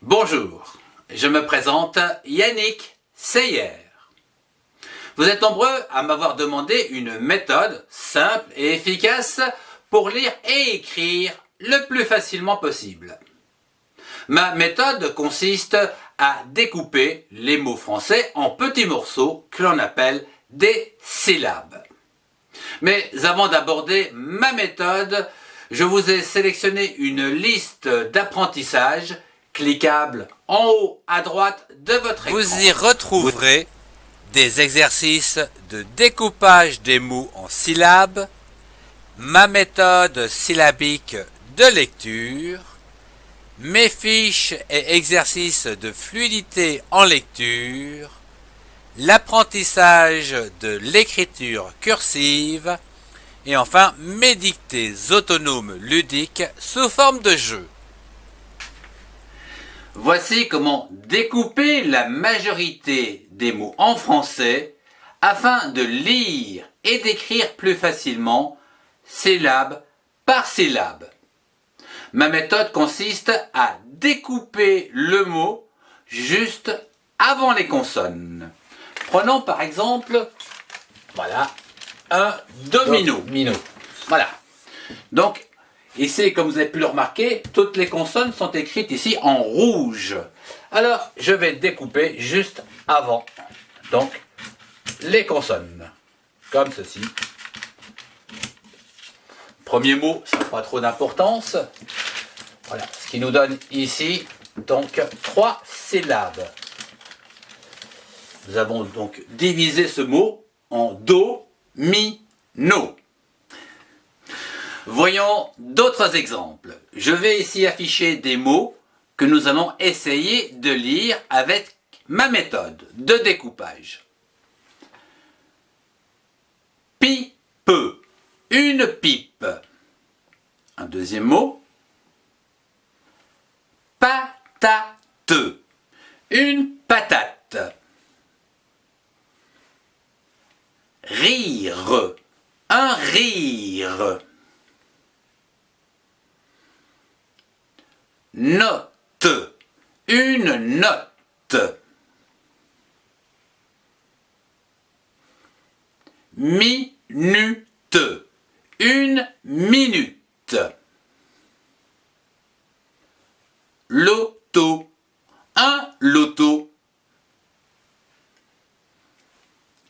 Bonjour, je me présente Yannick Seyer. Vous êtes nombreux à m'avoir demandé une méthode simple et efficace pour lire et écrire le plus facilement possible. Ma méthode consiste à découper les mots français en petits morceaux que l'on appelle des syllabes. Mais avant d'aborder ma méthode, je vous ai sélectionné une liste d'apprentissage cliquable en haut à droite de votre écran. Vous y retrouverez des exercices de découpage des mots en syllabes, ma méthode syllabique de lecture, mes fiches et exercices de fluidité en lecture, l'apprentissage de l'écriture cursive et enfin mes dictées autonomes ludiques sous forme de jeu. Voici comment découper la majorité des mots en français afin de lire et d'écrire plus facilement, syllabe par syllabe. Ma méthode consiste à découper le mot juste avant les consonnes. Prenons par exemple, voilà, un domino. Voilà. Donc, ici, comme vous avez pu le remarquer, toutes les consonnes sont écrites ici en rouge. Alors, je vais découper juste avant, donc, les consonnes, comme ceci. Premier mot, ça n'a pas trop d'importance. Voilà, ce qui nous donne ici, donc, 3 syllabes. Nous avons donc divisé ce mot en do, mi, no. Voyons d'autres exemples. Je vais ici afficher des mots que nous allons essayer de lire avec ma méthode de découpage. Pipe, une pipe. Un deuxième mot. Patate, une patate. Rire, un rire. Note, une note. Minute, une minute. Loto, un loto.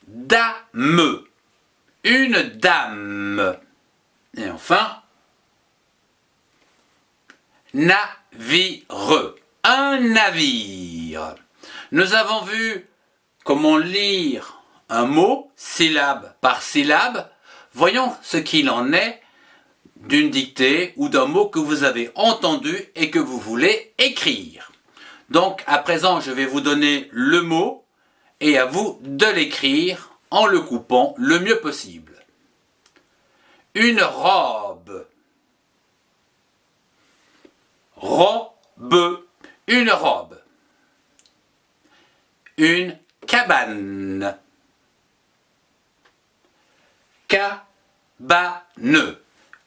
Dame, une dame. Et enfin, navire, un navire. Nous avons vu comment lire un mot, syllabe par syllabe. Voyons ce qu'il en est d'une dictée ou d'un mot que vous avez entendu et que vous voulez écrire. Donc, à présent, je vais vous donner le mot et à vous de l'écrire en le coupant le mieux possible. Une robe. Robe, une robe. Une cabane. Cabane,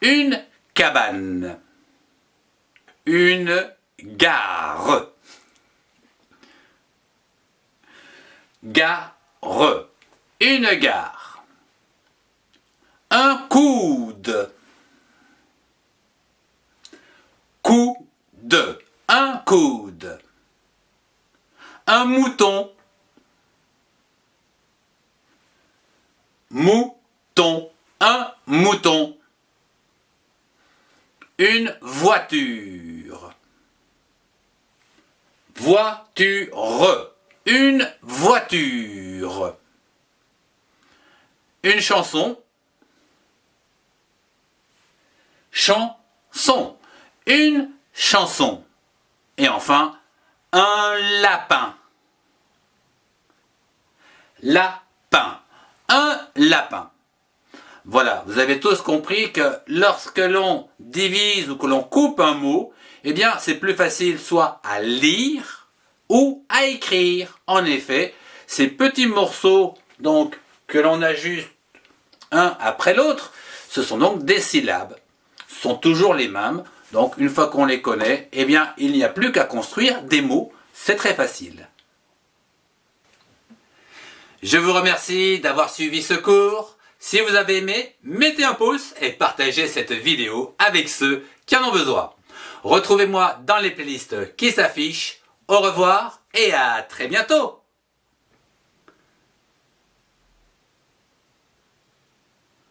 une cabane. Une gare. Gare, une gare. Un coude. Coude, un coude. Un mouton. Mouton, un mouton. Une voiture. Voiture, une voiture. Une chanson. Chanson, une chanson. Et enfin, un lapin. Lapin, un lapin. Voilà, vous avez tous compris que lorsque l'on divise ou que l'on coupe un mot, eh bien c'est plus facile soit à lire ou à écrire. En effet, ces petits morceaux donc que l'on ajuste un après l'autre, ce sont donc des syllabes. Ce sont toujours les mêmes, Donc une fois qu'on les connaît, eh bien il n'y a plus qu'à construire des mots, c'est très facile. Je vous remercie d'avoir suivi ce cours. Si vous avez aimé, mettez un pouce et partagez cette vidéo avec ceux qui en ont besoin. Retrouvez-moi dans les playlists qui s'affichent. Au revoir et à très bientôt.